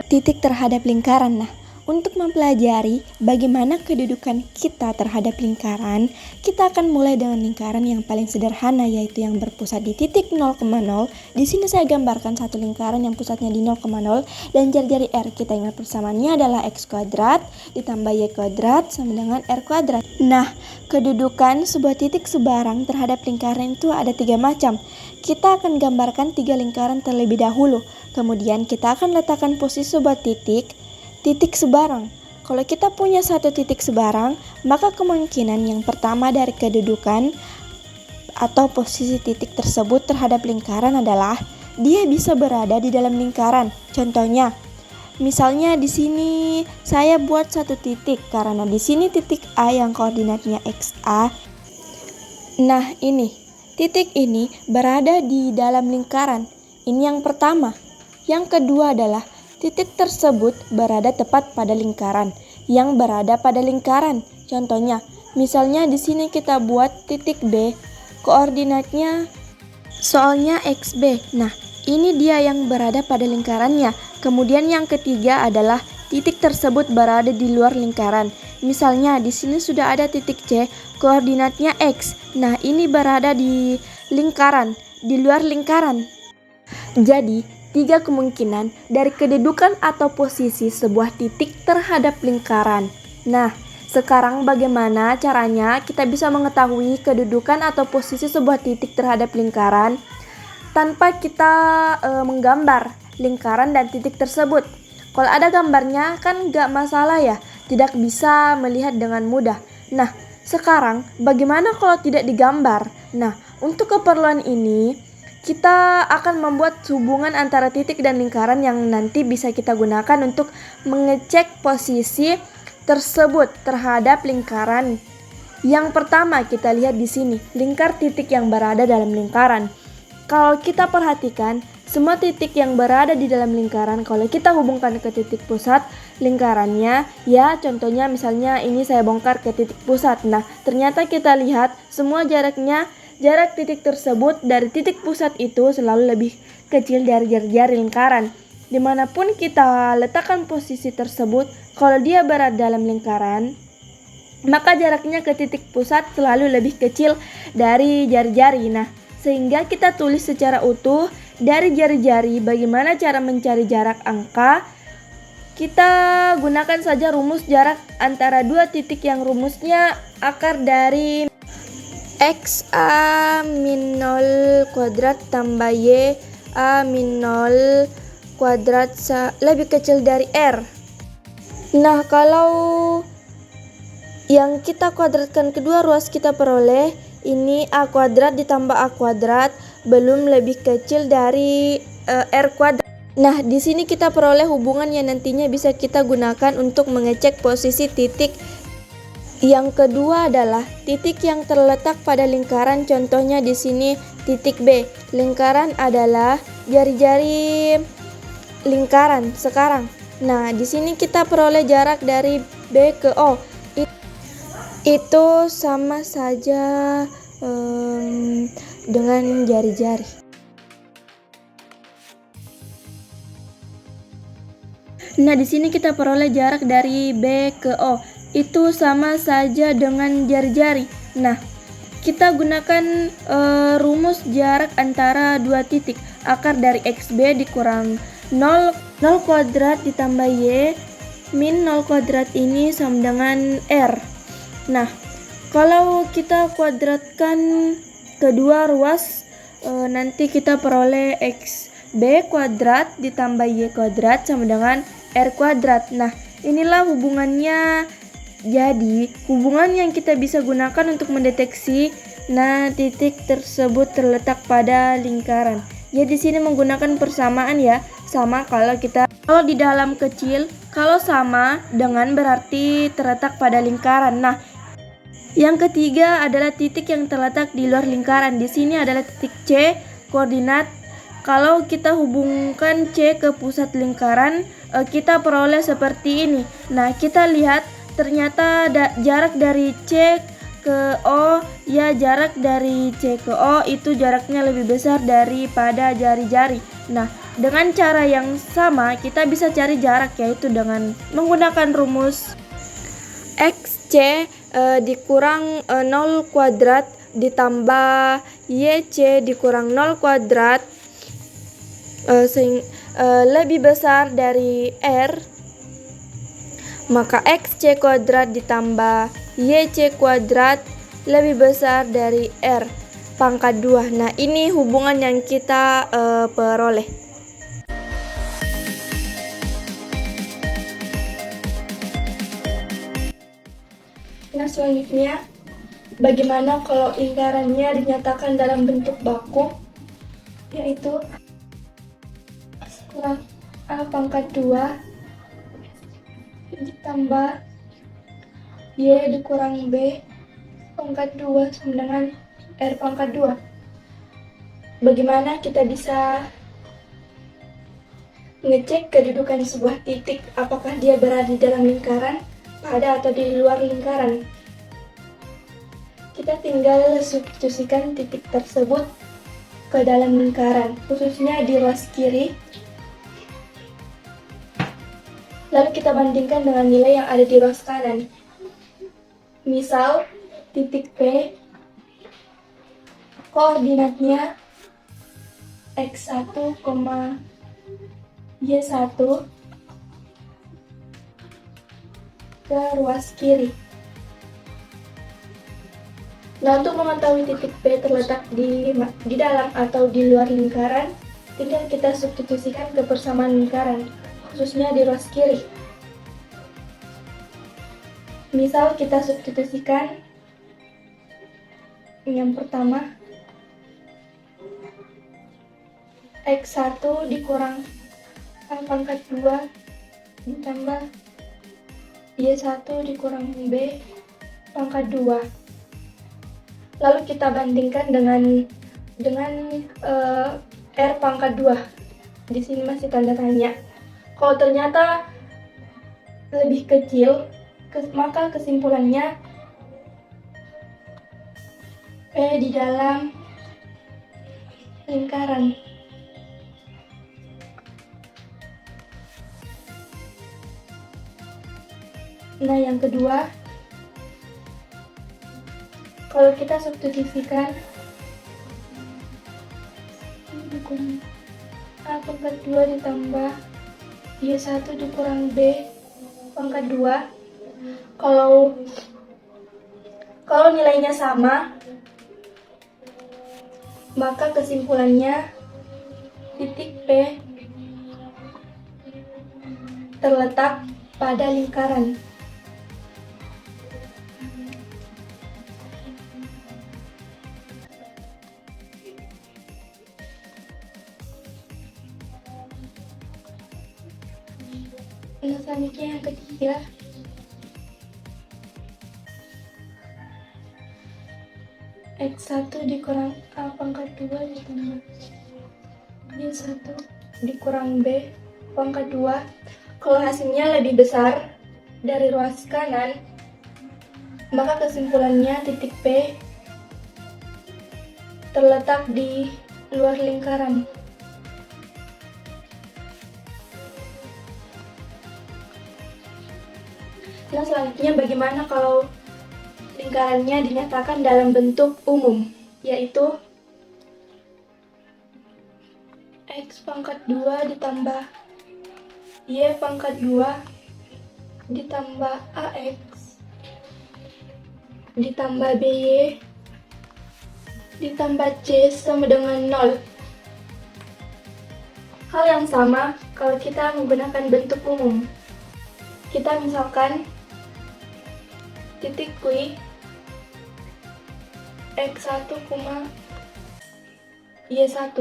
titik terhadap lingkaran. Nah, untuk mempelajari bagaimana kedudukan kita terhadap lingkaran, kita akan mulai dengan lingkaran yang paling sederhana, yaitu yang berpusat di titik 0,0. Di sini saya gambarkan satu lingkaran yang pusatnya di 0,0 dan jari-jari R. Kita ingat persamaannya adalah X kuadrat ditambah Y kuadrat sama dengan R kuadrat. Nah, kedudukan sebuah titik sebarang terhadap lingkaran itu ada 3 macam. Kita akan gambarkan 3 lingkaran terlebih dahulu. Kemudian kita akan letakkan posisi sebuah titik sebarang. Kalau kita punya satu titik sebarang, maka kemungkinan yang pertama dari kedudukan atau posisi titik tersebut terhadap lingkaran adalah dia bisa berada di dalam lingkaran. Contohnya, misalnya di sini saya buat satu titik karena di sini titik A yang koordinatnya XA. Nah, ini titik ini berada di dalam lingkaran. Ini yang pertama. Yang kedua adalah titik tersebut berada tepat pada lingkaran yang berada pada lingkaran. Contohnya, misalnya di sini kita buat titik B, koordinatnya soalnya XB. Nah, ini dia yang berada pada lingkarannya. Kemudian yang ketiga adalah titik tersebut berada di luar lingkaran. Misalnya di sini sudah ada titik C, koordinatnya X. Nah, ini berada di lingkaran, di luar lingkaran. Jadi, 3 kemungkinan dari kedudukan atau posisi sebuah titik terhadap lingkaran. Nah, sekarang bagaimana caranya kita bisa mengetahui kedudukan atau posisi sebuah titik terhadap lingkaran tanpa kita menggambar lingkaran dan titik tersebut? Kalau ada gambarnya kan gak masalah ya, tidak bisa melihat dengan mudah. Nah, sekarang bagaimana kalau tidak digambar? Nah, untuk keperluan ini kita akan membuat hubungan antara titik dan lingkaran yang nanti bisa kita gunakan untuk mengecek posisi tersebut terhadap lingkaran. Yang pertama kita lihat di sini, lingkar titik yang berada dalam lingkaran. Kalau kita perhatikan, semua titik yang berada di dalam lingkaran, kalau kita hubungkan ke titik pusat lingkarannya, ya contohnya misalnya ini saya bongkar ke titik pusat. Nah, ternyata kita lihat semua jarak titik tersebut dari titik pusat itu selalu lebih kecil dari jari-jari lingkaran. Dimanapun kita letakkan posisi tersebut, kalau dia berada dalam lingkaran, maka jaraknya ke titik pusat selalu lebih kecil dari jari-jari. Nah, sehingga kita tulis secara utuh dari jari-jari. Bagaimana cara mencari jarak angka? Kita gunakan saja rumus jarak antara dua titik yang rumusnya akar dari X A min 0 kuadrat tambah Y A min 0 kuadrat lebih kecil dari R. Nah, kalau yang kita kuadratkan kedua ruas kita peroleh ini A kuadrat ditambah A kuadrat belum lebih kecil dari R kuadrat. Nah, di sini kita peroleh hubungan yang nantinya bisa kita gunakan untuk mengecek posisi titik. Yang kedua adalah titik yang terletak pada lingkaran, contohnya di sini titik B. Lingkaran adalah jari-jari lingkaran sekarang. Nah, di sini kita peroleh jarak dari B ke O. Itu sama saja dengan jari-jari. Nah, di sini kita peroleh jarak dari B ke O. Itu sama saja dengan jari-jari. Nah, kita gunakan rumus jarak antara dua titik. Akar dari XB dikurang 0 kuadrat ditambah Y min 0 kuadrat ini sama dengan R. Nah, kalau kita kuadratkan kedua ruas, nanti kita peroleh XB kuadrat ditambah Y kuadrat sama dengan R kuadrat. Nah, inilah hubungannya. Jadi, hubungan yang kita bisa gunakan untuk mendeteksi titik tersebut terletak pada lingkaran. Ya, di sini menggunakan persamaan ya. Sama kalau di dalam kecil, kalau sama dengan berarti terletak pada lingkaran. Nah, yang ketiga adalah titik yang terletak di luar lingkaran. Di sini adalah titik C, koordinat. Kalau kita hubungkan C ke pusat lingkaran, kita peroleh seperti ini. Nah, kita lihat ternyata jarak dari C ke O, ya jarak dari C ke O itu jaraknya lebih besar daripada jari-jari. Nah, dengan cara yang sama kita bisa cari jarak, yaitu dengan menggunakan rumus XC dikurang 0 kuadrat ditambah YC dikurang 0 kuadrat lebih besar dari R, maka XC kuadrat ditambah YC kuadrat lebih besar dari R pangkat 2. Nah, ini hubungan yang kita peroleh. Nah, selanjutnya, bagaimana kalau lingkarannya dinyatakan dalam bentuk baku, yaitu kurang A pangkat 2 ditambah Y dikurang B pangkat 2 sama dengan R pangkat 2. Bagaimana kita bisa ngecek kedudukan sebuah titik, apakah dia berada di dalam lingkaran, pada atau di luar lingkaran? Kita tinggal substitusikan titik tersebut ke dalam lingkaran, khususnya di ruas kiri. Lalu kita bandingkan dengan nilai yang ada di ruas kanan. Misal, titik P, koordinatnya X1, Y1 ke ruas kiri. Nah, untuk mengetahui titik P terletak di dalam atau di luar lingkaran, tinggal kita substitusikan ke persamaan lingkaran, khususnya di ruas kiri. Misal kita substitusikan yang pertama, X1 dikurang A pangkat 2 ditambah Y1 dikurang B pangkat 2. Lalu kita bandingkan dengan R pangkat 2. Di sini masih tanda tanya. Kalau ternyata lebih kecil, maka kesimpulannya P di dalam lingkaran. Nah, yang kedua, kalau kita substitusikan A pangkat 2 ditambah Y1 dikurang B pangkat 2, kalau nilainya sama, maka kesimpulannya titik P terletak pada lingkaran. Nah, selanjutnya yang ketiga, X1 dikurang A pangkat 2 ditambah Y1 dikurang B pangkat 2. Kalau hasilnya lebih besar dari ruas kanan, maka kesimpulannya titik P terletak di luar lingkaran. Nah, selanjutnya bagaimana kalau lingkarannya dinyatakan dalam bentuk umum, yaitu X pangkat 2 ditambah Y pangkat 2 ditambah AX ditambah BY ditambah C sama dengan 0. Hal yang sama kalau kita menggunakan bentuk umum. Kita misalkan titik Q X1, Y1.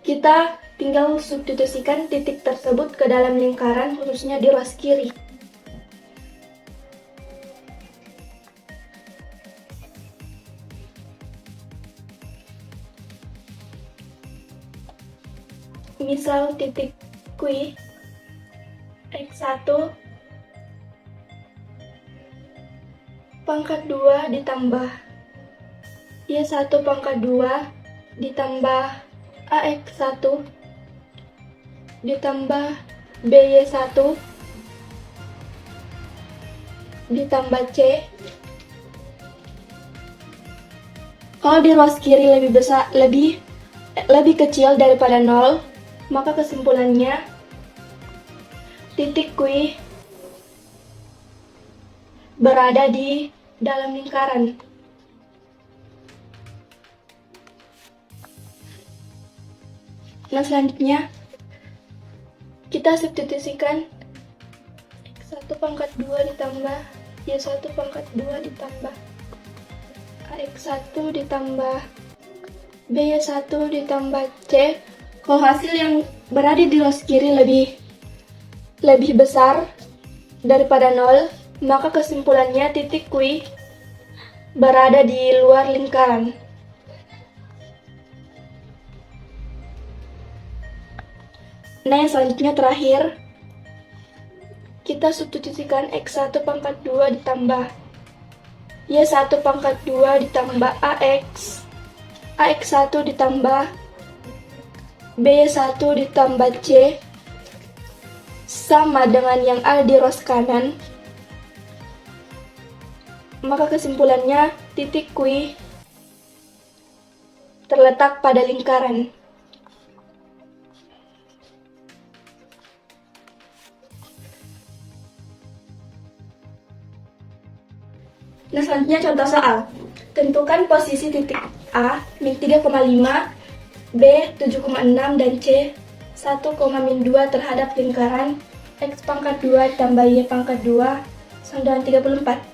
Kita tinggal substitusikan titik tersebut ke dalam lingkaran, khususnya di ruas kiri. Misal titik Q X1 pangkat 2 ditambah Y1 pangkat 2 ditambah AX1 ditambah BY1 ditambah C. Kalau di ruas kiri lebih kecil daripada 0, maka kesimpulannya titik Q berada di dalam lingkaran. Nah, selanjutnya kita substitusikan X1 pangkat 2 ditambah Y1 pangkat 2 ditambah AX1 ditambah BY1 ditambah C. Kalau hasil yang berada di ruas kiri lebih besar daripada 0, maka kesimpulannya titik Q berada di luar lingkaran. Nah, yang selanjutnya terakhir, kita substitusikan X1 pangkat 2 ditambah Y1 pangkat 2 ditambah AX1 ditambah BY1 ditambah C sama dengan yang ada di ruas kanan. Maka kesimpulannya titik Q terletak pada lingkaran. Nah, selanjutnya contoh soal. Tentukan posisi titik A min 3,5, B 7,6 dan C 1,-2 terhadap lingkaran X pangkat 2 tambah Y pangkat 2 sama dengan 34.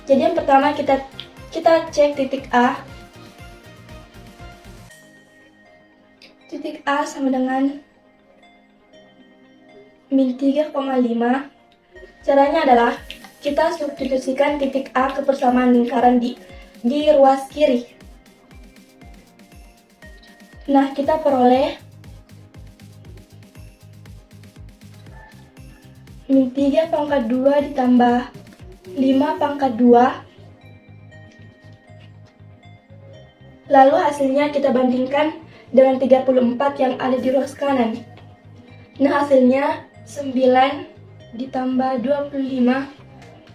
Jadi yang pertama kita cek titik A. Titik A sama dengan min 3,5. Caranya adalah kita substitusikan titik A ke persamaan lingkaran di ruas kiri. Nah, kita peroleh min 3 pangkat 2 ditambah 5 pangkat 2. Lalu hasilnya kita bandingkan dengan 34 yang ada di ruas kanan. Nah, hasilnya 9 ditambah 25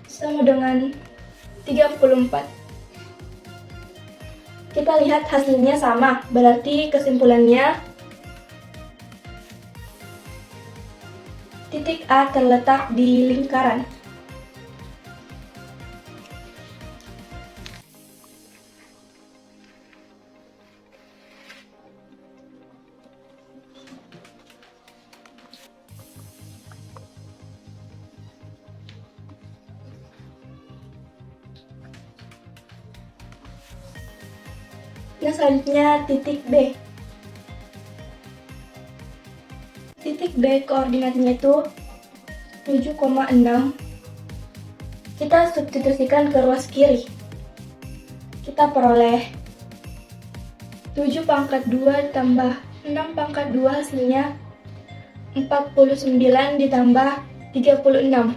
sama dengan 34. Kita lihat hasilnya sama, berarti kesimpulannya titik A terletak di lingkaran. Nah, selanjutnya titik B. Titik B koordinatnya itu 7,6. Kita substitusikan ke ruas kiri. Kita peroleh 7 pangkat 2 ditambah 6 pangkat 2 hasilnya 49 ditambah 36.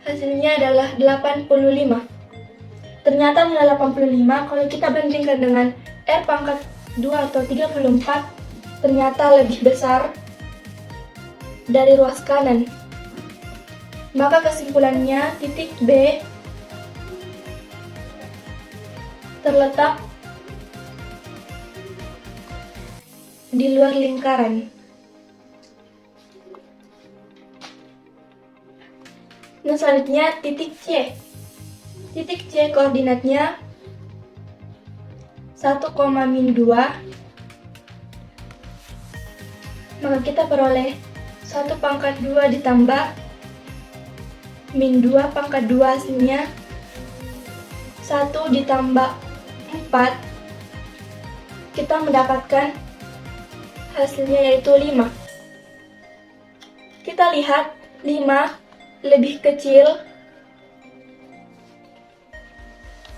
Hasilnya adalah 85. Ternyata nilai 85 kalau kita bandingkan dengan R pangkat 2 atau 34 ternyata lebih besar dari ruas kanan. Maka kesimpulannya titik B terletak di luar lingkaran. Nah, selanjutnya titik C. Titik C koordinatnya 1,-2. Maka kita peroleh 1 pangkat 2 ditambah min 2 pangkat 2 hasilnya 1 ditambah 4. Kita mendapatkan hasilnya yaitu 5. Kita lihat 5 lebih kecil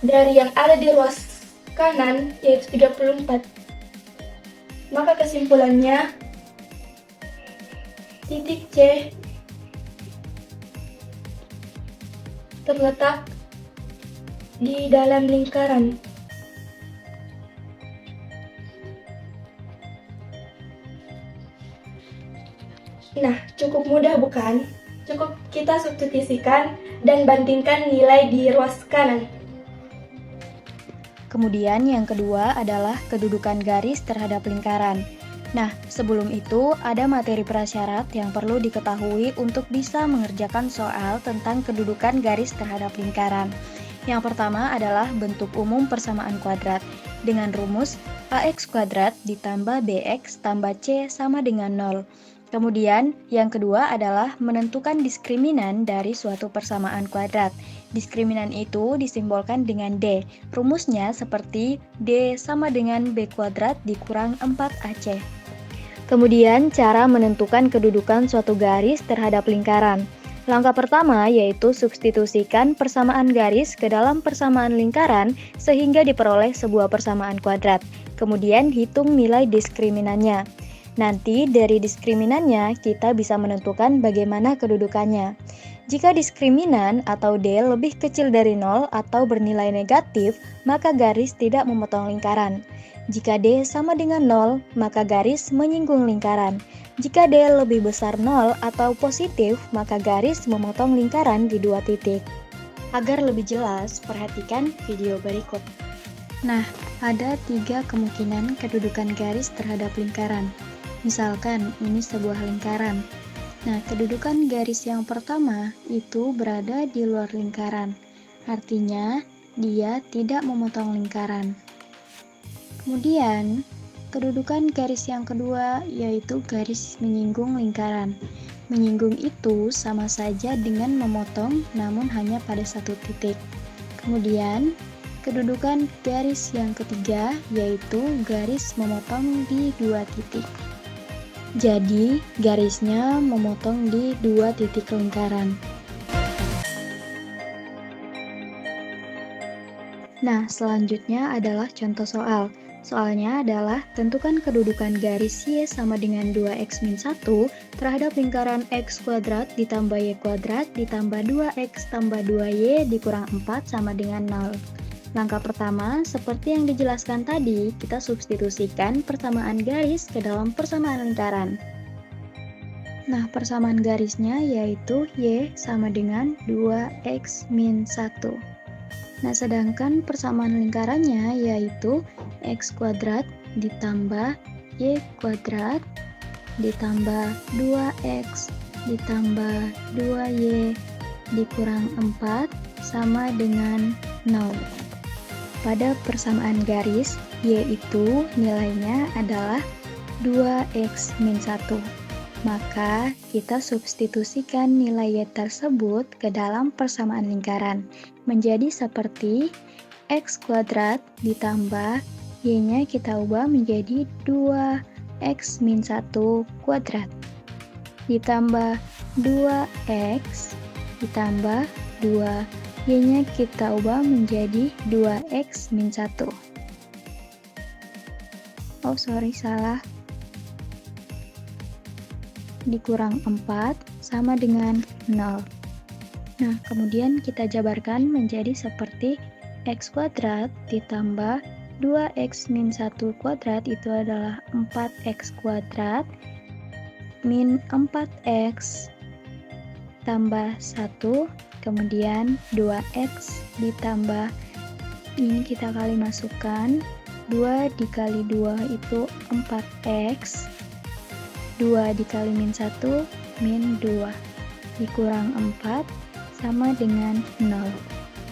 dari yang ada di ruas kanan yaitu 34. Maka kesimpulannya titik C terletak di dalam lingkaran. Nah, cukup mudah bukan? Cukup kita substitusikan dan bandingkan nilai di ruas kanan. Kemudian yang kedua adalah kedudukan garis terhadap lingkaran. Nah, sebelum itu ada materi prasyarat yang perlu diketahui untuk bisa mengerjakan soal tentang kedudukan garis terhadap lingkaran. Yang pertama adalah bentuk umum persamaan kuadrat dengan rumus AX kuadrat ditambah BX tambah C sama dengan 0. Kemudian, yang kedua adalah menentukan diskriminan dari suatu persamaan kuadrat. Diskriminan itu disimbolkan dengan D. Rumusnya seperti D sama dengan B kuadrat dikurang 4AC. Kemudian, cara menentukan kedudukan suatu garis terhadap lingkaran. Langkah pertama yaitu substitusikan persamaan garis ke dalam persamaan lingkaran sehingga diperoleh sebuah persamaan kuadrat. Kemudian, hitung nilai diskriminannya. Nanti dari diskriminannya kita bisa menentukan bagaimana kedudukannya. Jika diskriminan atau D lebih kecil dari 0 atau bernilai negatif, maka garis tidak memotong lingkaran. Jika D sama dengan 0, maka garis menyinggung lingkaran. Jika D lebih besar 0 atau positif, maka garis memotong lingkaran di dua titik. Agar lebih jelas, perhatikan video berikut. Nah, ada 3 kemungkinan kedudukan garis terhadap lingkaran. Misalkan ini sebuah lingkaran. Nah, kedudukan garis yang pertama itu berada di luar lingkaran. Artinya, dia tidak memotong lingkaran. Kemudian, kedudukan garis yang kedua yaitu garis menyinggung lingkaran. Menyinggung itu sama saja dengan memotong, namun hanya pada satu titik. Kemudian, kedudukan garis yang ketiga yaitu garis memotong di dua titik. Jadi, garisnya memotong di dua titik lingkaran. Nah, selanjutnya adalah contoh soal. Soalnya adalah tentukan kedudukan garis Y sama dengan 2x-1 terhadap lingkaran x kuadrat ditambah y kuadrat ditambah 2x tambah 2y dikurang 4 sama dengan 0. Langkah pertama, seperti yang dijelaskan tadi, kita substitusikan persamaan garis ke dalam persamaan lingkaran. Nah, persamaan garisnya yaitu Y sama dengan 2x min 1. Nah, sedangkan persamaan lingkarannya yaitu x kuadrat ditambah y kuadrat ditambah 2x ditambah 2y dikurang 4 sama dengan 0. Pada persamaan garis, y itu nilainya adalah 2x min 1. Maka kita substitusikan nilai y tersebut ke dalam persamaan lingkaran. Menjadi seperti x kuadrat ditambah y-nya kita ubah menjadi 2x min 1 kuadrat. Ditambah 2x ditambah 2 y-nya kita ubah menjadi 2x min 1. Oh sorry, salah. Dikurang 4 sama dengan 0. Nah, kemudian kita jabarkan menjadi seperti x kuadrat ditambah 2x min 1 kuadrat itu adalah 4x kuadrat min 4x tambah 1, kemudian 2x ditambah, ini kita kali masukkan, 2 dikali 2 itu 4x, 2 dikali min 1, min 2, dikurang 4, sama dengan 0.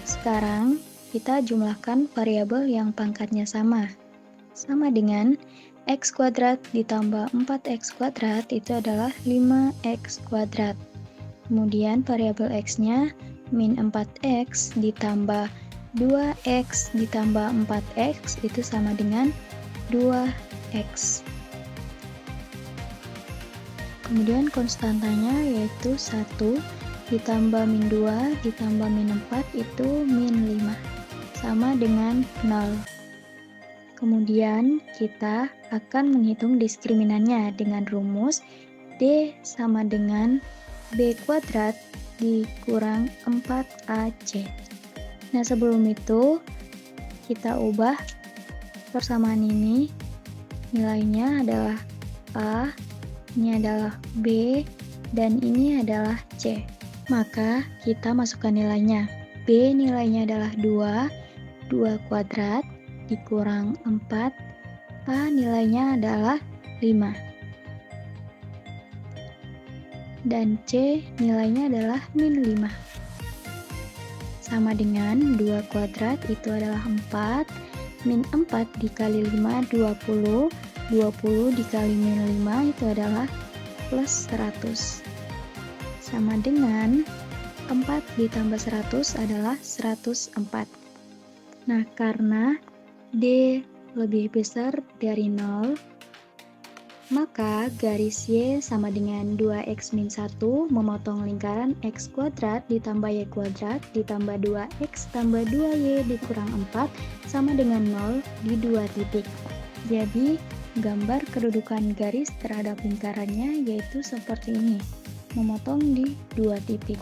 Sekarang, kita jumlahkan variabel yang pangkatnya sama. Sama dengan x kuadrat ditambah 4x kuadrat itu adalah 5x kuadrat. Kemudian variabel x-nya min 4x ditambah 2x ditambah 4x itu sama dengan 2x. Kemudian konstantanya yaitu 1 ditambah min 2 ditambah min 4 itu min 5 sama dengan 0. Kemudian kita akan menghitung diskriminannya dengan rumus D sama dengan B kuadrat dikurang 4AC. Nah, sebelum itu kita ubah persamaan ini. Nilainya adalah A, ini adalah B, dan ini adalah C. Maka kita masukkan nilainya. B nilainya adalah 2 kuadrat dikurang 4. A nilainya adalah 5. Dan C nilainya adalah min 5. Sama dengan 2 kuadrat itu adalah 4, min 4 dikali 5, 20, 20 dikali min 5 itu adalah plus 100. Sama dengan 4 ditambah 100 adalah 104. Nah, karena D lebih besar dari 0, maka garis Y sama dengan 2x min 1 memotong lingkaran x kuadrat ditambah y kuadrat ditambah 2x tambah 2y dikurang 4 sama dengan 0 di 2 titik. Jadi, gambar kedudukan garis terhadap lingkarannya yaitu seperti ini, memotong di 2 titik.